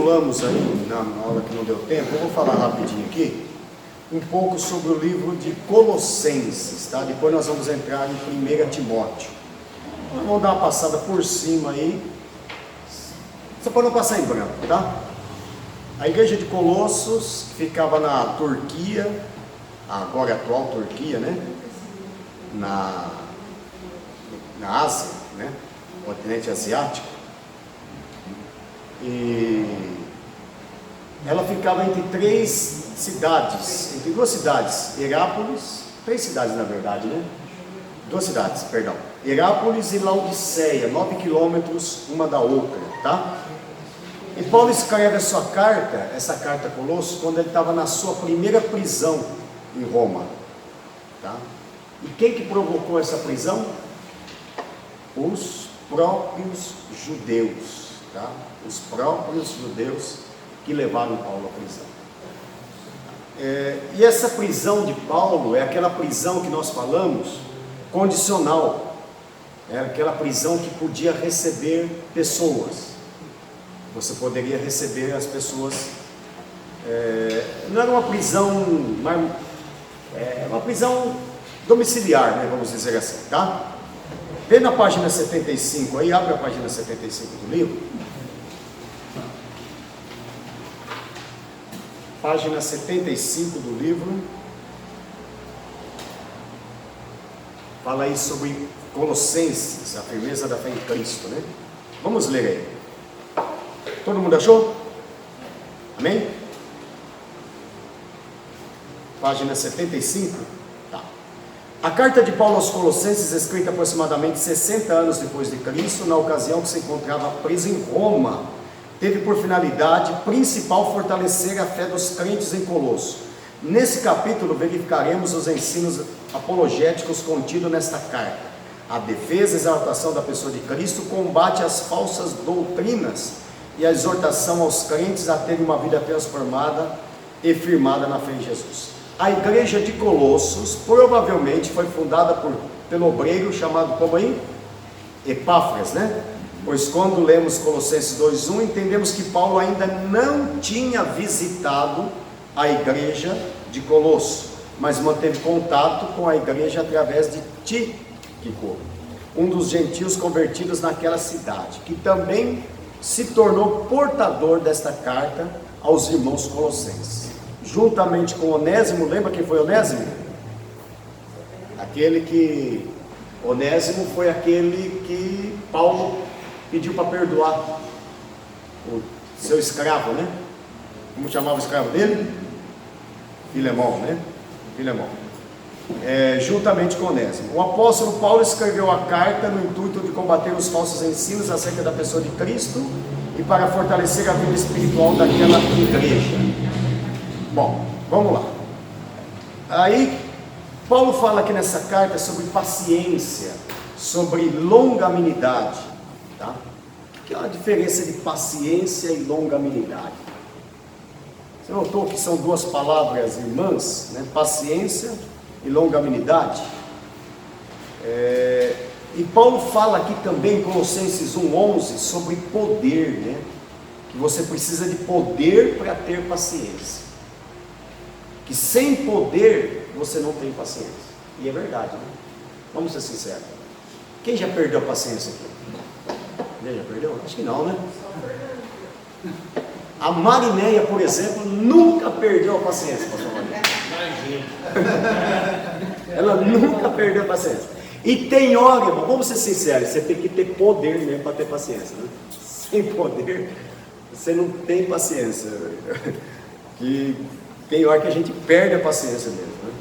recapitulamos aí, na aula que não deu tempo, eu vou falar rapidinho aqui, um pouco sobre o livro de Colossenses, tá? Depois nós vamos entrar em 1 Timóteo. Vamos dar uma passada por cima aí, só para não passar em branco, tá? A igreja de Colossos, que ficava na Turquia, agora atual Turquia, né? Na Ásia, né? Continente asiático. E ela ficava entre duas cidades, Herápolis, 3 cidades na verdade, né? 2 cidades, perdão. Herápolis e Laodiceia, 9 quilômetros uma da outra, tá? E Paulo escreve essa carta a Colossos, quando ele estava na sua primeira prisão em Roma, tá? E quem que provocou essa prisão? Os próprios judeus, tá? Os próprios judeus que levaram Paulo à prisão. E essa prisão de Paulo é aquela prisão que nós falamos, condicional. É aquela prisão que podia receber pessoas. Você poderia receber as pessoas. Não era uma prisão, uma prisão domiciliar, né, vamos dizer assim, tá? Vê na página 75 aí, abre a página 75 do livro. Página 75 do livro. Fala aí sobre Colossenses, a firmeza da fé em Cristo, né? Vamos ler aí. Todo mundo achou? Amém? Página 75. Tá. A carta de Paulo aos Colossenses, escrita aproximadamente 60 anos depois de Cristo, na ocasião que se encontrava preso em Roma, teve por finalidade principal fortalecer a fé dos crentes em Colosso. Nesse capítulo verificaremos os ensinos apologéticos contidos nesta carta. A defesa e exaltação da pessoa de Cristo, combate às falsas doutrinas e a exortação aos crentes a terem uma vida transformada e firmada na fé em Jesus. A igreja de Colossos provavelmente foi fundada pelo obreiro chamado como aí? Epáfras, né? Pois quando lemos Colossenses 2:1, entendemos que Paulo ainda não tinha visitado a igreja de Colosso, mas manteve contato com a igreja através de Tíquico, um dos gentios convertidos naquela cidade, que também se tornou portador desta carta aos irmãos colossenses. Juntamente com Onésimo, lembra quem foi Onésimo? Onésimo foi aquele que Paulo pediu para perdoar o seu escravo, né? Como chamava o escravo dele? Filemão, né? Filemão. Juntamente com Onésimo. O apóstolo Paulo escreveu a carta no intuito de combater os falsos ensinos acerca da pessoa de Cristo e para fortalecer a vida espiritual daquela igreja. Bom, vamos lá. Aí, Paulo fala aqui nessa carta sobre paciência, sobre longanimidade, tá? O que é a diferença de paciência e longanimidade? Você notou que são 2 palavras irmãs, né? Paciência e longanimidade. E Paulo fala aqui também em Colossenses 1:11 sobre poder, né? Que você precisa de poder para ter paciência. Que sem poder você não tem paciência. E é verdade, né? Vamos ser sinceros. Quem já perdeu a paciência aqui? Já perdeu? Acho que não, né? A Marinéia, por exemplo, nunca perdeu a paciência, pastor Marinéia. Ela nunca perdeu a paciência. E tem hora, irmão, vamos ser sinceros, você tem que ter poder mesmo para ter paciência, né? Sem poder, você não tem paciência. Que tem hora que a gente perde a paciência mesmo, né?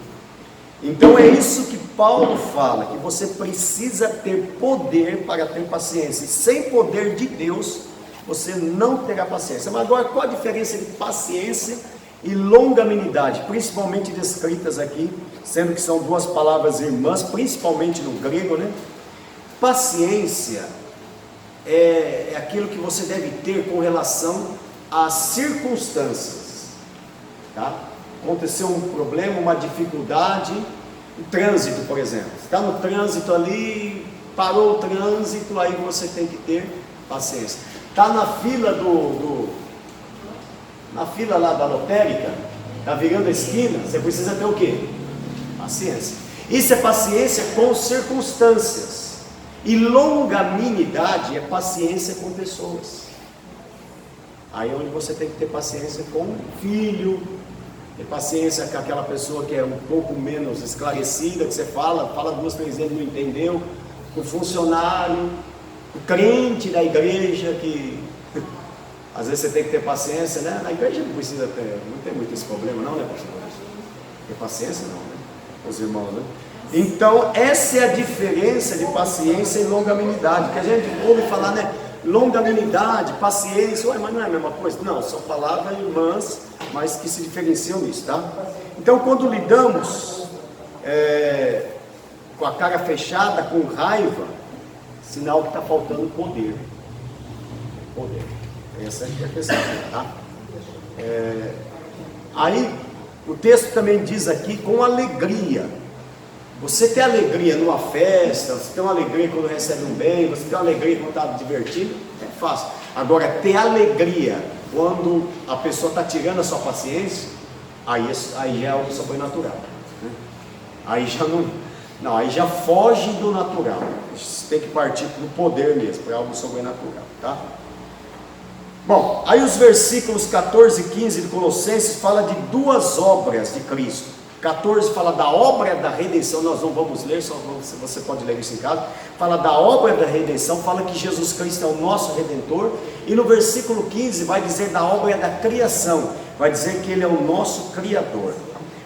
Então é isso que Paulo fala, que você precisa ter poder para ter paciência. E sem poder de Deus, você não terá paciência. Mas agora, qual a diferença entre paciência e longanimidade? Principalmente descritas aqui, sendo que são 2 palavras irmãs, principalmente no grego, né? Paciência é aquilo que você deve ter com relação às circunstâncias, tá? Aconteceu um problema, uma dificuldade, o trânsito, por exemplo. Está no trânsito ali, parou o trânsito, aí você tem que ter paciência. Está na fila na fila lá da lotérica, está virando a esquina, você precisa ter o quê? Paciência. Isso é paciência com circunstâncias. E longanimidade é paciência com pessoas. Aí é onde você tem que ter paciência com o filho, ter paciência com aquela pessoa que é um pouco menos esclarecida, que você fala 2, 3 vezes não entendeu, com o funcionário, o crente da igreja, que às vezes você tem que ter paciência, né? Na igreja não precisa ter, não tem muito esse problema não, né, pastor? Ter paciência não, né? Os irmãos, né? Então, essa é a diferença de paciência e longanimidade, que a gente ouve falar, né? Longanimidade, paciência, ué, mas não é a mesma coisa? Não, são palavras irmãs, mas que se diferenciam nisso, tá? Então, quando lidamos com a cara fechada, com raiva, sinal que está faltando poder. Poder. Essa é a questão, tá? Aí, o texto também diz aqui, com alegria. Você tem alegria numa festa, você tem uma alegria quando recebe um bem, você tem uma alegria quando está divertindo, é fácil. Agora, ter alegria quando a pessoa está tirando a sua paciêjá, aí é algo sobrenatural, né? Aí já não, aí já foge do natural. Você tem que partir para o poder mesmo, para algo sobrenatural, tá? Bom, aí os versículos 14 e 15 de Colossenses fala de 2 obras de Cristo. 14 fala da obra da redenção, nós não vamos ler, só você pode ler isso em casa. Fala da obra da redenção, fala que Jesus Cristo é o nosso Redentor. E no versículo 15 vai dizer da obra da criação, vai dizer que Ele é o nosso Criador.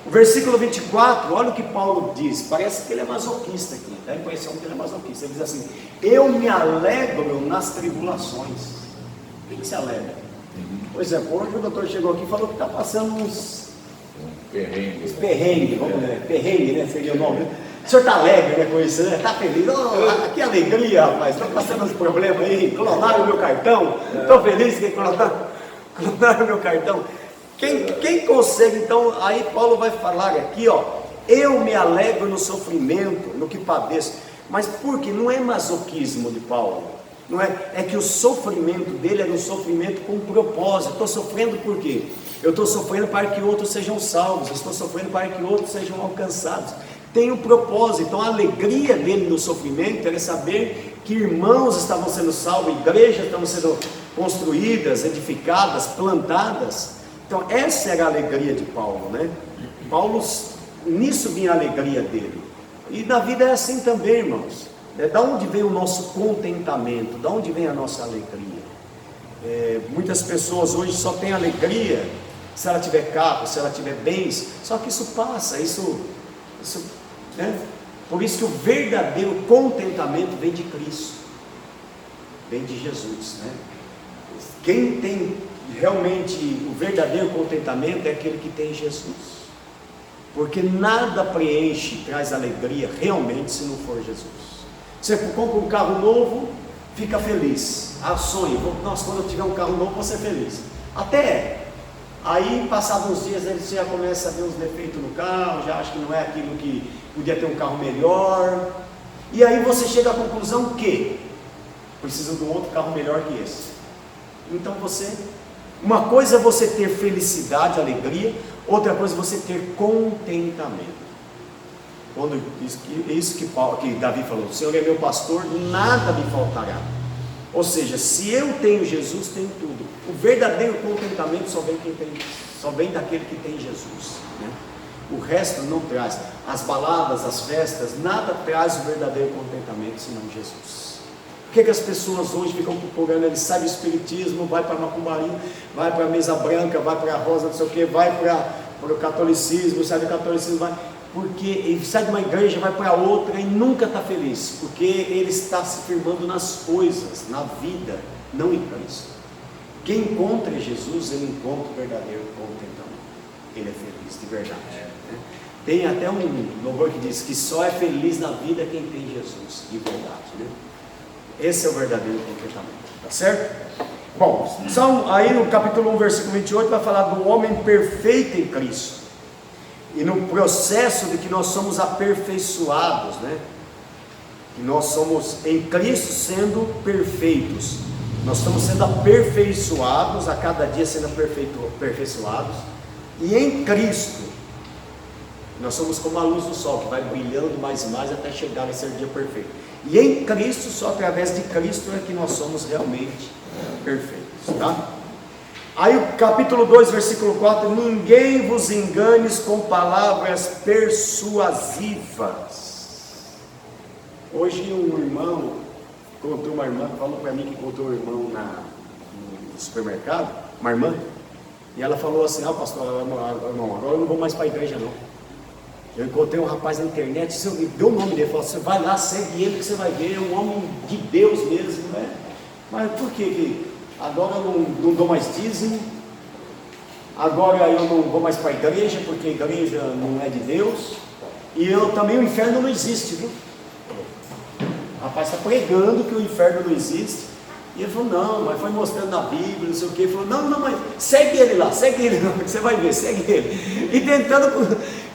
O versículo 24, olha o que Paulo diz, parece que ele é masoquista aqui, dá a impressão que ele é masoquista. Ele diz assim: eu me alegro nas tribulações. O que se alegra? Por exemplo, hoje o doutor chegou aqui e falou que está passando uns perrengue, vamos dizer, perrengue, né? Seria o nome. O senhor está alegre, né, com isso, né? Está feliz? Oh, que alegria, rapaz, estou passando uns problemas aí, clonaram o meu cartão, estou feliz que clonaram o meu cartão. Quem consegue, então, aí Paulo vai falar aqui, ó, eu me alegro no sofrimento, no que padeço. Mas por quê? Não é masoquismo de Paulo, não é? É que o sofrimento dele era um sofrimento com propósito. Estou sofrendo por quê? Eu estou sofrendo para que outros sejam salvos, eu estou sofrendo para que outros sejam alcançados. Tem um propósito. Então a alegria dele no sofrimento era saber que irmãos estavam sendo salvos, igrejas estavam sendo construídas, edificadas, plantadas. Então essa era a alegria de Paulo, né? Paulo, nisso vinha a alegria dele. E na vida é assim também, irmãos. Da onde vem o nosso contentamento? Da onde vem a nossa alegria? Muitas pessoas hoje só têm alegria se ela tiver carro, se ela tiver bens. Só que isso passa, né? Por isso que o verdadeiro contentamento vem de Cristo, vem de Jesus, né? Quem tem realmente o verdadeiro contentamento é aquele que tem Jesus, porque nada preenche, traz alegria realmente se não for Jesus. Você compra um carro novo, fica feliz, sonha, nossa, quando eu tiver um carro novo vou ser feliz, até aí passados uns dias você já começa a ver uns defeitos no carro, já acha que não é aquilo que podia ter um carro melhor, e aí você chega à conclusão que precisa de um outro carro melhor que esse. Então uma coisa é você ter felicidade, alegria, outra coisa é você ter contentamento. Quando isso que Davi falou: o Senhor é meu pastor, nada me faltará. Ou seja, se eu tenho Jesus, tenho tudo. O verdadeiro contentamento só vem daquele que tem Jesus, né? O resto não traz. As baladas, as festas, nada traz o verdadeiro contentamento senão Jesus. Por que as pessoas hoje ficam procurando? Ele sai do espiritismo, vai para a macumbaria, vai para a mesa branca, vai para a rosa, não sei o que, vai para o catolicismo, sai do catolicismo, vai... Porque ele sai de uma igreja, vai para outra e nunca está feliz, porque ele está se firmando nas coisas, na vida, não em Cristo. Quem encontra Jesus, ele encontra o verdadeiro contentamento, ele é feliz de verdade, né? Tem até um louvor que diz que só é feliz na vida quem tem Jesus de verdade, né? Esse é o verdadeiro contentamento, tá certo? Bom, aí no capítulo 1, versículo 28 vai falar do homem perfeito em Cristo. E no processo de que nós somos aperfeiçoados, né? Que nós somos em Cristo sendo perfeitos. Nós estamos sendo aperfeiçoados, a cada dia sendo aperfeiçoados, e em Cristo, nós somos como a luz do sol, que vai brilhando mais e mais até chegar nesse dia perfeito. E em Cristo, só através de Cristo é que nós somos realmente perfeitos, tá? Aí o capítulo 2, versículo 4, ninguém vos enganes com palavras persuasivas. Hoje um irmão, encontrou uma irmã, falou para mim que encontrou um irmão no supermercado, uma irmã, e ela falou assim, pastor, irmão, agora eu não vou mais para a igreja não. Eu encontrei um rapaz na internet, você deu o nome dele, falou, você vai lá, segue ele que você vai ver, é um homem de Deus mesmo, né? Mas por que agora eu não dou mais dízimo, agora eu não vou mais para a igreja, porque a igreja não é de Deus, e eu também, o inferno não existe, viu? O rapaz está pregando que o inferno não existe, e ele falou, não, mas foi mostrando na Bíblia, não sei o que, ele falou, não, mas segue ele lá, que você vai ver, segue ele,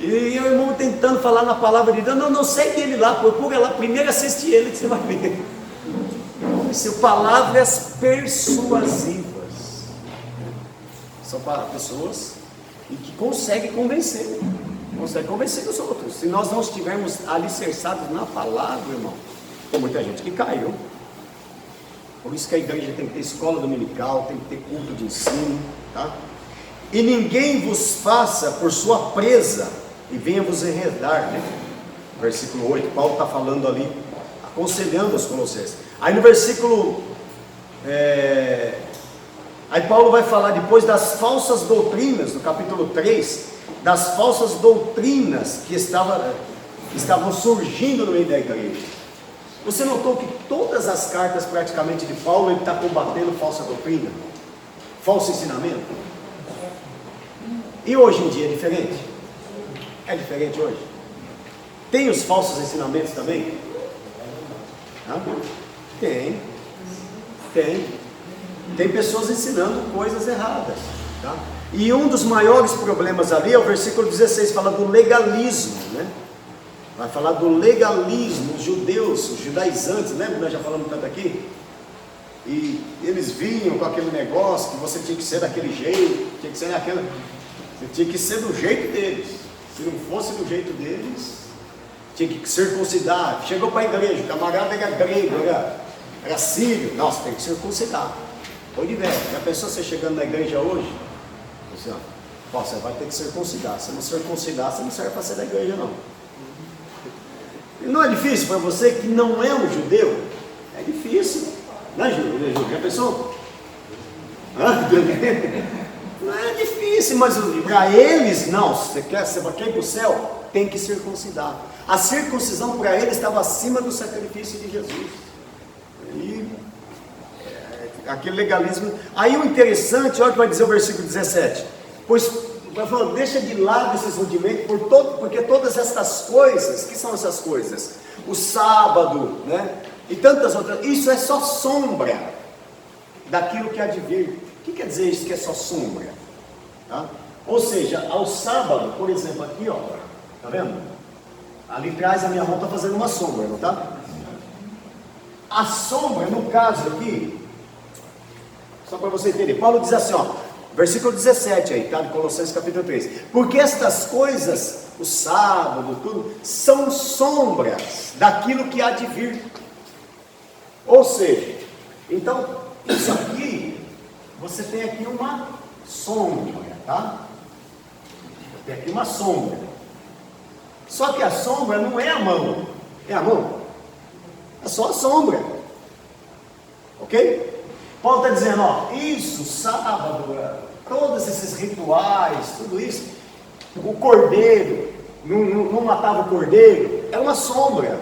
e o irmão tentando falar na palavra de Deus, não, segue ele lá, procura lá, primeiro assiste ele que você vai ver. São palavras persuasivas, são para pessoas que conseguem convencer os outros. Se nós não estivermos alicerçados na palavra, irmão, tem muita gente que caiu. Por isso que a igreja tem que ter escola dominical, tem que ter culto de ensino, tá? E ninguém vos faça por sua presa e venha vos enredar, né? Versículo 8, Paulo está falando ali, aconselhando os colossenses. Aí no versículo, aí Paulo vai falar depois das falsas doutrinas, no capítulo 3, das falsas doutrinas que estavam surgindo no meio da igreja. Você notou que todas as cartas praticamente de Paulo, ele está combatendo falsa doutrina, falso ensinamento? E hoje em dia é diferente? É diferente hoje? Tem os falsos ensinamentos também? Tem pessoas ensinando coisas erradas, tá? E um dos maiores problemas ali é o versículo 16, fala do legalismo, né? Vai falar do legalismo, os judeus, os judaizantes, lembra que nós já falamos tanto aqui? E eles vinham com aquele negócio que você tinha que ser daquele jeito, tinha que ser daquela, você tinha que ser do jeito deles. Se não fosse do jeito deles, tinha que circuncidar. Chegou para a igreja, o camarada era grego, era sírio, nossa, tem que circuncidar. Foi de velho. Já pensou você chegando na igreja hoje? Você, você vai ter que circuncidar. Se não circuncidar, você não serve para ser da igreja não. Não é difícil para você que não é um judeu? É difícil, né, Júlio? Já pensou? Não é difícil, mas para eles, não. Você quer ir para o céu? Tem que circuncidar. A circuncisão para eles estava acima do sacrifício de Jesus. E aquele legalismo. Aí o interessante, olha o que vai dizer o versículo 17. Pois vai falando, deixa de lado esses rudimentos, porque todas essas coisas, que são essas coisas? O sábado, né? E tantas outras, isso é só sombra daquilo que há de vir. O que quer dizer isso que é só sombra? Tá? Ou seja, ao sábado, por exemplo, aqui, ó, tá vendo? Ali atrás a minha mão está fazendo uma sombra, não tá? A sombra, no caso aqui, só para você entender, Paulo diz assim, ó, versículo 17 aí, tá? De Colossenses capítulo 3. Porque estas coisas, o sábado, tudo, são sombras daquilo que há de vir. Ou seja, então, isso aqui, você tem aqui uma sombra, tá? Tem aqui uma sombra. Só que a sombra não é a mão. É a mão? É só a sombra. Ok? Paulo está dizendo, ó, isso, sábado, todos esses rituais, tudo isso, o cordeiro, não matava o cordeiro, é uma sombra.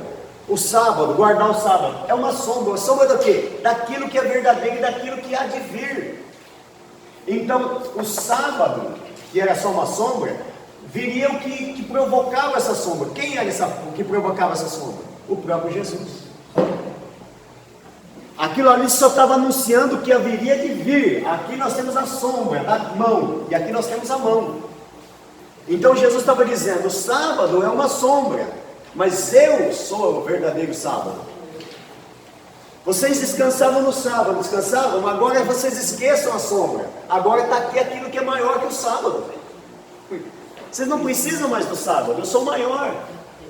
O sábado, guardar o sábado, é uma sombra. A sombra do quê? Daquilo que é verdadeiro e daquilo que há de vir. Então, o sábado, que era só uma sombra, viria o que provocava essa sombra. Quem era o que provocava essa sombra? O próprio Jesus. Aquilo ali só estava anunciando o que haveria de vir. Aqui nós temos a sombra da mão, e aqui nós temos a mão. Então Jesus estava dizendo, o sábado é uma sombra, mas eu sou o verdadeiro sábado. Vocês descansavam no sábado, descansavam, mas agora vocês esqueçam a sombra. Agora está aqui aquilo que é maior que o sábado. Vocês não precisam mais do sábado, eu sou maior.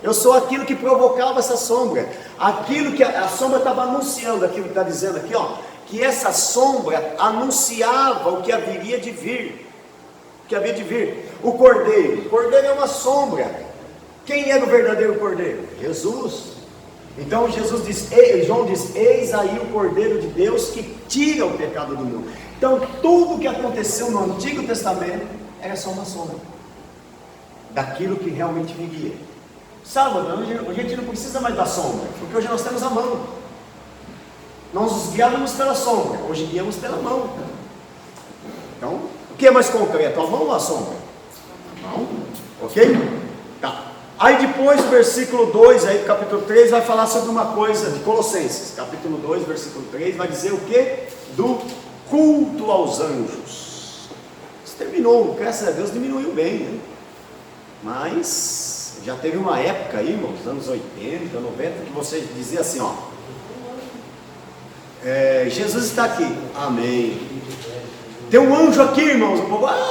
Eu sou aquilo que provocava essa sombra. Aquilo que a sombra estava anunciando, aquilo que está dizendo aqui, ó, que essa sombra anunciava o que haveria de vir. O que havia de vir. O cordeiro é uma sombra. Quem era o verdadeiro cordeiro? Jesus. Então João diz, eis aí o Cordeiro de Deus que tira o pecado do mundo. Então tudo o que aconteceu no Antigo Testamento era só uma sombra daquilo que realmente viria. Sábado, a gente não precisa mais da sombra, porque hoje nós temos a mão. Nós nos guiávamos pela sombra, hoje guiamos pela mão. Então, o que é mais concreto, a mão ou a sombra? A mão, ok? Tá. Aí depois o versículo 2, aí do capítulo 3, vai falar sobre uma coisa de Colossenses, capítulo 2, versículo 3, vai dizer o que? Do culto aos anjos. Isso terminou, graças a Deus diminuiu bem, né? Mas já teve uma época aí, irmãos, anos 80, 90, que você dizia assim, ó, Jesus está aqui, amém. Tem um anjo aqui, irmãos, o povo, aleluia,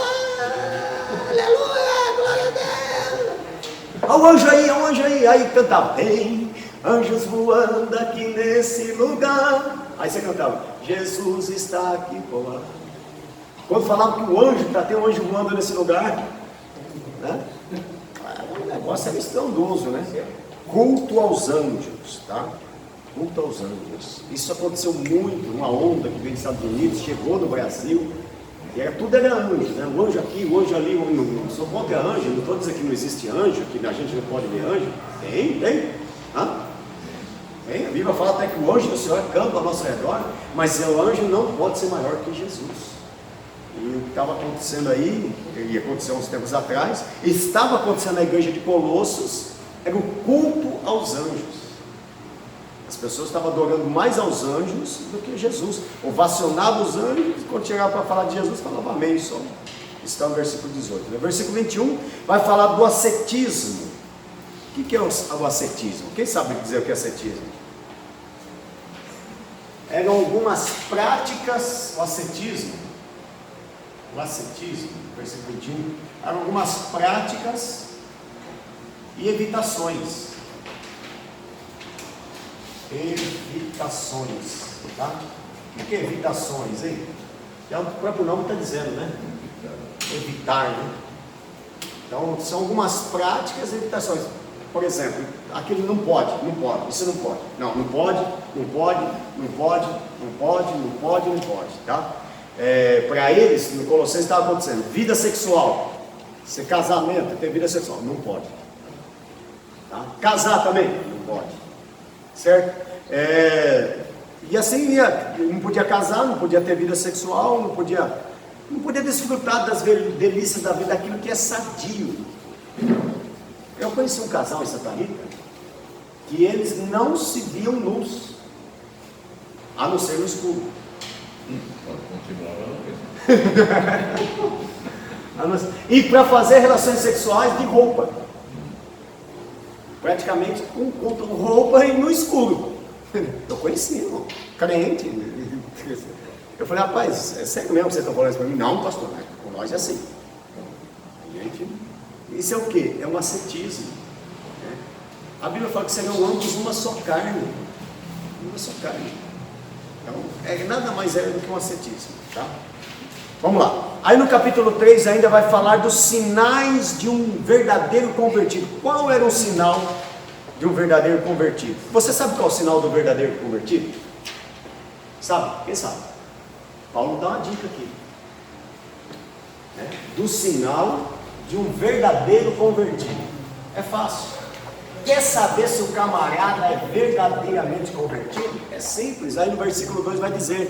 glória a Deus. Olha o anjo aí, aí cantava, tem anjos voando aqui nesse lugar. Aí você cantava, Jesus está aqui, pô. Quando falava que o anjo, tem um anjo voando nesse lugar, né? O negócio era estrondoso, né? Culto aos anjos, tá? Culto aos anjos. Isso aconteceu muito, uma onda que veio dos Estados Unidos, chegou no Brasil, e tudo era anjo, né? O anjo aqui, o anjo ali, não sou contra anjo, não estou dizendo que não existe anjo, que a gente não pode ver anjo. Tem. Tem, a Bíblia fala até que o anjo do Senhor campa ao nosso redor, mas o anjo não pode ser maior que Jesus. E o que estava acontecendo aí, e aconteceu uns tempos atrás, estava acontecendo na igreja de Colossos, era o culto aos anjos. As pessoas estavam adorando mais aos anjos do que Jesus. Ovacionavam os anjos, quando chegava para falar de Jesus, falava amém só. Isso está no versículo 18. No versículo 21, vai falar do ascetismo. O que é o ascetismo? Quem sabe dizer o que é ascetismo? Eram algumas práticas, o ascetismo, versículo 21, eram algumas práticas e evitações. Evitações, tá? O que é evitações, hein? Já o próprio nome está dizendo, né? Evitar, né? Então, são algumas práticas e evitações. Por exemplo, aquilo não pode, isso não pode. Não pode, tá? Para eles, no Colossenses estava acontecendo, vida sexual, casamento, ter vida sexual, não pode. Tá? Casar também, não pode. Certo? E assim não podia casar, não podia ter vida sexual, não podia desfrutar das delícias da vida, daquilo que é sadio. Eu conheci um casal em Santa Rita que eles não se viam nus, a não ser no escuro. Pode continuar mesmo. E para fazer relações sexuais de roupa, praticamente com roupa e no escuro. Eu conheci, irmão, crente. Eu falei, rapaz, é sério mesmo que você está falando isso para mim? Não, pastor, né? Com nós é assim. Gente, isso é o que? É um ascetismo. Né? A Bíblia fala que serão ambos uma só carne. Uma só carne. Então, nada mais do que um ascetismo. Tá? Vamos lá. Aí no capítulo 3 ainda vai falar dos sinais de um verdadeiro convertido. Qual era o sinal de um verdadeiro convertido? Você sabe qual é o sinal do verdadeiro convertido? Sabe? Quem sabe? Paulo dá uma dica aqui. Do sinal de um verdadeiro convertido. É fácil. Quer saber se o camarada é verdadeiramente convertido? É simples. Aí no versículo 2 vai dizer,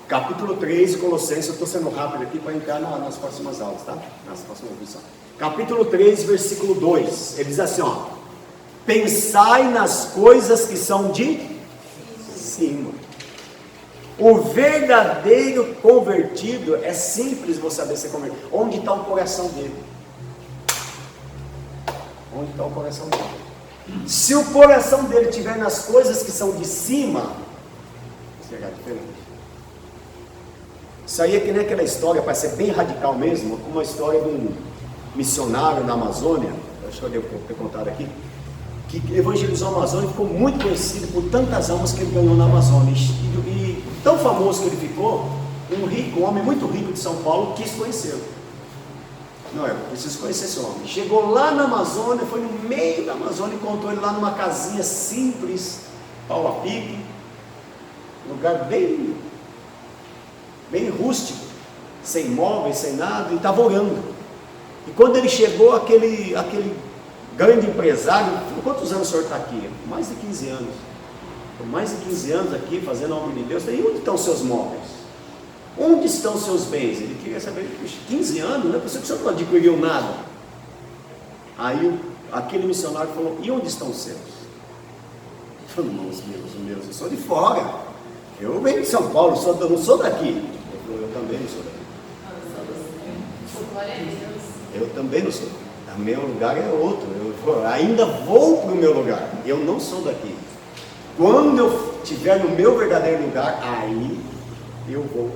capítulo 3, Colossenses, eu estou sendo rápido aqui para entrar nas próximas aulas, tá? Nas próximas lições. Capítulo 3, versículo 2, ele diz assim, ó, pensai nas coisas que são de cima. O verdadeiro convertido, é simples você saber ser convertido. Onde está o coração dele? Onde está o coração dele? Se o coração dele estiver nas coisas que são de cima, será diferente. Isso aí é que nem aquela história, para ser bem radical mesmo, como a história de um missionário na Amazônia, acho que eu devo ter contado aqui, que evangelizou a Amazônia e ficou muito conhecido por tantas almas que ele ganhou na Amazônia. E tão famoso que ele ficou, um homem muito rico de São Paulo quis conhecê-lo. Não, eu preciso conhecer esse homem. Chegou lá na Amazônia, foi no meio da Amazônia, encontrou ele lá numa casinha simples, pau a pique, lugar bem rústico, sem móveis, sem nada, e estava orando. E quando ele chegou, aquele grande empresário, quantos anos o senhor está aqui? Mais de 15 anos. Por mais de 15 anos aqui, fazendo a obra de Deus. E onde estão os seus móveis? Onde estão os seus bens? Ele queria saber, 15 anos, não é possível que o senhor não adquiriu nada. Aí aquele missionário falou, e onde estão os seus? Ele falou, não, os meus, eu sou de fora. Eu venho de São Paulo, eu não sou daqui. Ele falou, eu também não sou daqui. Eu também não sou. O meu lugar é outro. Eu ainda vou para o meu lugar. Eu não sou daqui. Quando eu estiver no meu verdadeiro lugar, aí eu vou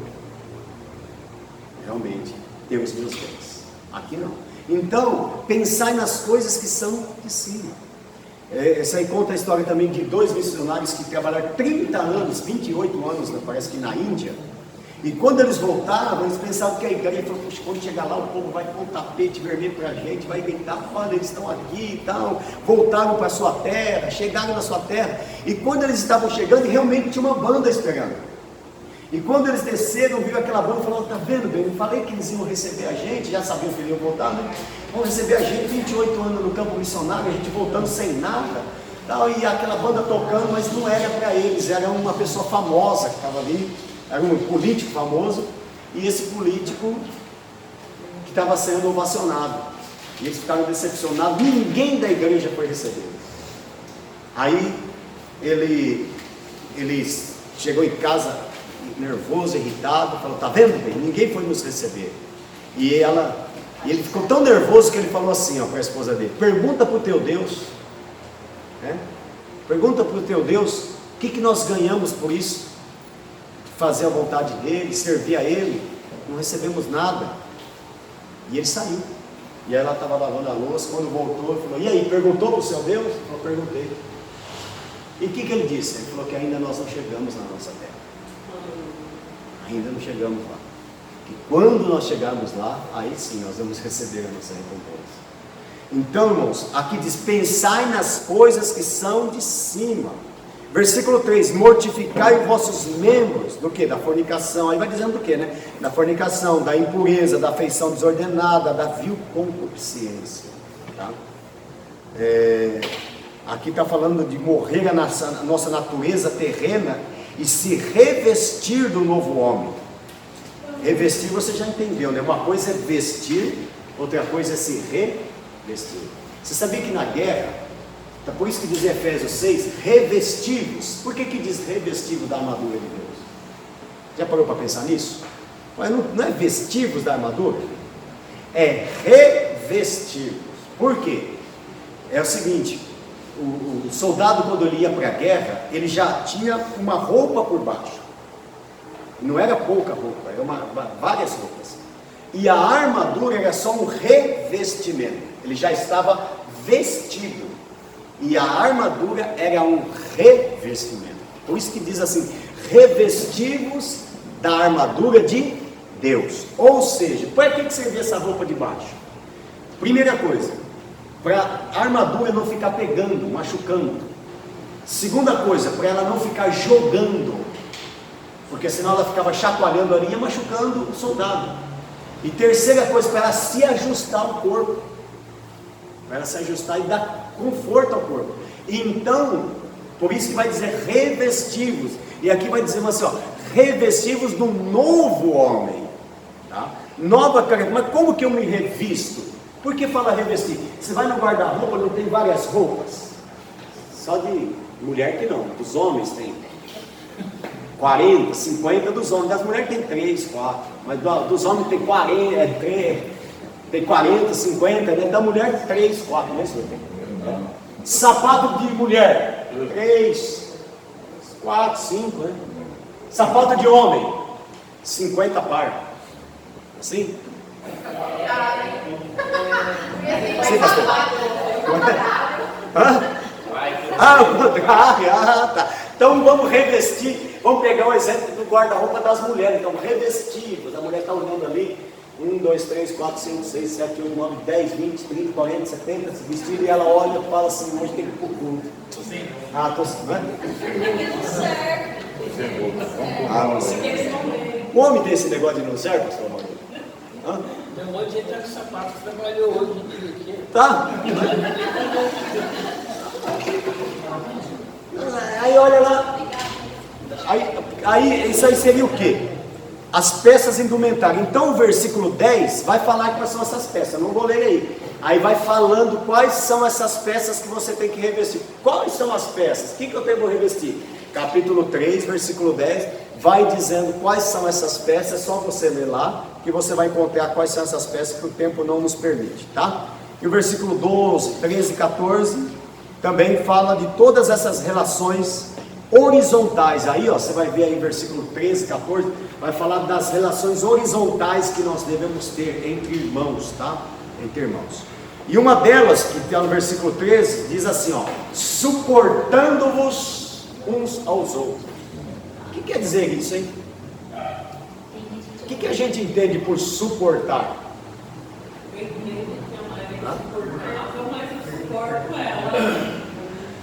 realmente ter os meus bens. Aqui não. Então, pensai nas coisas que são de cima. Essa aí conta a história também de 2 missionários que trabalharam 30 anos, 28 anos, parece que na Índia. E quando eles voltavam, eles pensavam que a igreja falou, puxa, quando chegar lá o povo vai pôr um tapete vermelho para a gente, vai gritar, olha, eles estão aqui e tal. Voltaram para a sua terra, chegaram na sua terra. E quando eles estavam chegando, realmente tinha uma banda esperando. E quando eles desceram, viram aquela banda e falaram, tá vendo bem, eu falei que eles iam receber a gente, já sabiam que eles iam voltar, né? Vão receber a gente, 28 anos no campo missionário, a gente voltando sem nada. Tal, e aquela banda tocando, mas não era para eles, era uma pessoa famosa que estava ali. Era um político famoso, e esse político que estava sendo ovacionado. E eles ficaram decepcionados, ninguém da igreja foi receber. Aí ele chegou em casa nervoso, irritado, falou, tá vendo bem, ninguém foi nos receber. E ele ficou tão nervoso que ele falou assim para a esposa dele, pergunta para o teu Deus, né? Pergunta para o teu Deus, o que nós ganhamos por isso? Fazer a vontade dele, servir a ele, não recebemos nada. E ele saiu. E ela estava lavando a louça, quando voltou, falou, e aí, perguntou para o seu Deus? Ele falou, perguntei. E o que ele disse? Ele falou que ainda nós não chegamos na nossa terra. Ainda não chegamos lá. E quando nós chegarmos lá, aí sim nós vamos receber a nossa recompensa. Então, irmãos, aqui diz, pensai nas coisas que são de cima. Versículo 3, mortificai os vossos membros, do que? Da fornicação, aí vai dizendo do que, né? Da fornicação, da impureza, da afeição desordenada, da vil concupiscência, tá? Aqui está falando de morrer a nossa natureza terrena e se revestir do novo homem. Revestir você já entendeu, né? Uma coisa é vestir, outra coisa é se revestir. Você sabia que na guerra, então, por isso que diz em Efésios 6, revestivos. Por que diz revestivos da armadura de Deus? Já parou para pensar nisso? Mas não é vestivos da armadura? É revestivos. Por quê? É o seguinte, o soldado quando ele ia para a guerra, ele já tinha uma roupa por baixo. Não era pouca roupa, era várias roupas. E a armadura era só um revestimento. Ele já estava vestido. E a armadura era um revestimento. Por isso que diz assim, revestivos da armadura de Deus. Ou seja, para que servia essa roupa de baixo? Primeira coisa, para a armadura não ficar pegando, machucando. Segunda coisa, para ela não ficar jogando, porque senão ela ficava chacoalhando ali e machucando o soldado. E terceira coisa, para ela se ajustar ao corpo, para ela se ajustar e dar conforto ao corpo. Então, por isso que vai dizer revestivos, e aqui vai dizer assim, ó, revestivos do novo homem, tá? Nova característica. Mas como que eu me revisto? Por que fala revestir? Você vai no guarda-roupa, não tem várias roupas? Só de mulher que não, dos homens tem 40, 50 dos homens, das mulheres tem 3, 4, mas dos homens tem 40, tem 40, 50, né? Da mulher 3, 4, né? Sapato de mulher, 3, 4, 5, né? Sapato de homem, 50 par. Assim? Sim, pastor? Hã? O contrário, tá. Então vamos revestir, vamos pegar o exemplo do guarda-roupa das mulheres. Então, revestidos, a mulher está olhando ali, 1, 2, 3, 4, 5, 6, 7, 8, 9, 10, 20, 30, 40, 70, vestido, e ela olha e fala assim, hoje tem que ir pro culto. Tô o homem tem esse negócio de não serve, pastor Maria? Tem um monte de gente que tá com sapato que trabalhou hoje. Tá? Aí olha lá. Aí isso aí seria o quê? As peças indumentárias. Então o versículo 10 vai falar quais são essas peças. Não vou ler aí. Aí vai falando quais são essas peças que você tem que revestir. Quais são as peças? O que eu tenho que revestir? Capítulo 3, versículo 10, vai dizendo quais são essas peças. É só você ler lá, que você vai encontrar quais são essas peças que o tempo não nos permite, tá? E o versículo 12, 13 e 14 também fala de todas essas relações horizontais. Aí, ó, você vai ver aí versículo 13, 14, vai falar das relações horizontais que nós devemos ter entre irmãos, tá? Entre irmãos. E uma delas, que está no versículo 13, diz assim, ó, suportando-vos uns aos outros. O que quer dizer isso, hein? O que a gente entende por suportar?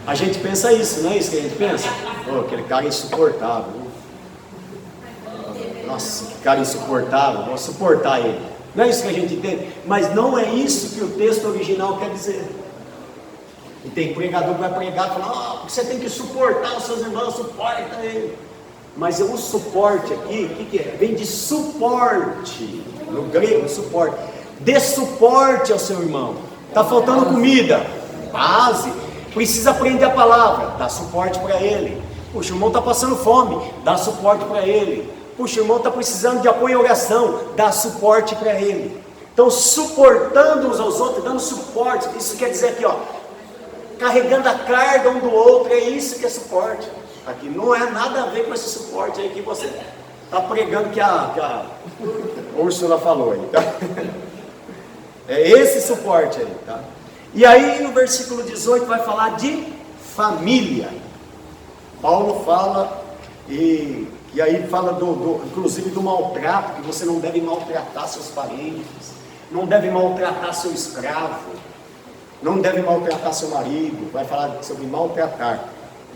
A gente pensa isso, não é isso que a gente pensa? Oh, aquele cara é insuportável. Nossa, que cara insuportável, vou suportar ele. Não é isso que a gente entende? Mas não é isso que o texto original quer dizer. E tem pregador que vai pregar e falar, você tem que suportar os seus irmãos, suporta ele. Mas o suporte aqui, o que é? Vem de suporte, no grego, suporte. Dê suporte ao seu irmão. Está faltando comida, base. Precisa aprender a palavra, dá suporte para ele. Puxa, o irmão está passando fome, dá suporte para ele. Puxa, o irmão está precisando de apoio e oração, dá suporte para ele. Então, suportando uns aos outros, dando suporte. Isso quer dizer aqui, ó, carregando a carga um do outro, é isso que é suporte. Aqui não é nada a ver com esse suporte aí que você está pregando que a Úrsula falou aí, tá? É esse suporte aí, tá? E aí no versículo 18 vai falar de família. Paulo fala, e aí fala inclusive do maltrato, que você não deve maltratar seus parentes, não deve maltratar seu escravo, não deve maltratar seu marido, vai falar sobre maltratar.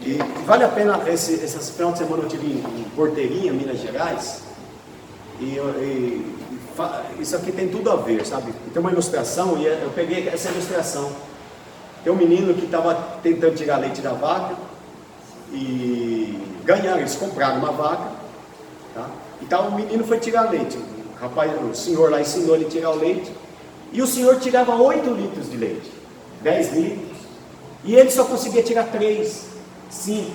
E vale a pena, esse final de semana eu estive em Porteirinha, Minas Gerais, isso aqui tem tudo a ver, sabe? Tem uma ilustração, e eu peguei essa ilustração. Tem um menino que estava tentando tirar leite da vaca, e ganharam, eles compraram uma vaca, tá? Então o menino foi tirar leite, o senhor lá ensinou ele a tirar o leite, e o senhor tirava 8 litros de leite, 10 litros, e ele só conseguia tirar 3, 5.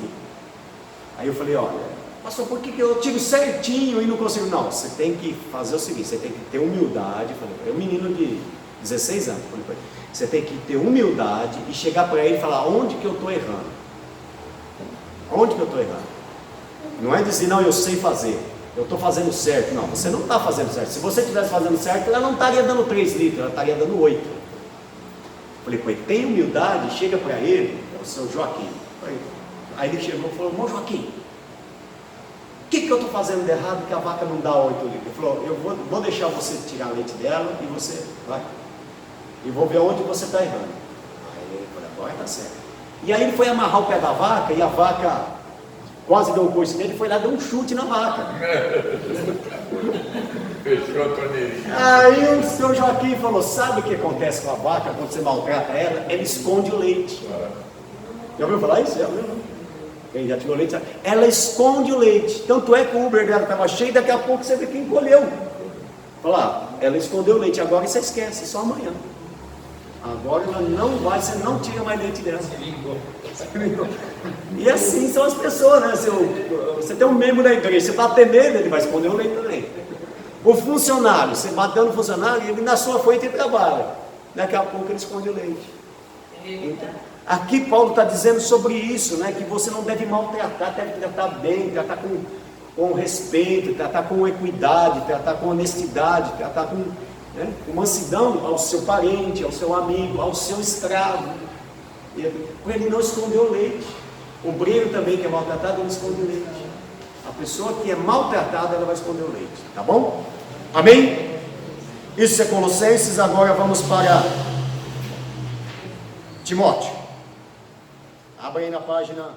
Aí eu falei, olha, pastor, por que eu tiro certinho e não consigo? Não, você tem que fazer o seguinte, você tem que ter humildade. É um menino de 16 anos, você tem que ter humildade e chegar para ele e falar, onde que eu estou errando? Onde que eu estou errando? Não é dizer, não, eu sei fazer, eu estou fazendo certo. Não, você não está fazendo certo. Se você estivesse fazendo certo, ela não estaria dando 3 litros, ela estaria dando 8. Falei, pô, tem humildade, chega para ele, é o seu Joaquim. Aí ele chegou e falou, irmão Joaquim, o que eu estou fazendo de errado que a vaca não dá 8 litros? Ele falou, eu vou deixar você tirar leite dela e você vai. E vou ver onde você está errando. Aí ele falou, agora está certo. E aí ele foi amarrar o pé da vaca e a vaca quase deu um coice nele, foi lá dar um chute na vaca. Fechou a torneirinha. Aí o senhor Joaquim falou, sabe o que acontece com a vaca quando você maltrata ela? Ela esconde o leite. Já ouviu falar isso? Já ouviu? Quem já tirou leite sabe. Ela esconde o leite. Tanto é que o Uber dela estava cheio, daqui a pouco você vê que encolheu. Falar, ela escondeu o leite, agora você esquece, só amanhã. Agora ela não vai, você não tira mais leite dela. E assim são as pessoas, né? Você tem um membro da igreja, você bater nele, ele vai esconder o leite também. O funcionário, você bateu no funcionário, ele na sua frente ele trabalha. Daqui a pouco ele esconde o leite. Aqui Paulo está dizendo sobre isso, né? Que você não deve maltratar, deve tratar bem, tratar com respeito, tratar com equidade, tratar com honestidade, tratar com mansidão ao seu parente, ao seu amigo, ao seu escravo, para ele não esconder o leite. O obreiro também que é maltratado, ele esconde o leite. A pessoa que é maltratada, ela vai esconder o leite, tá bom? Amém? Isso é Colossenses. Agora vamos para Timóteo. Abra aí na página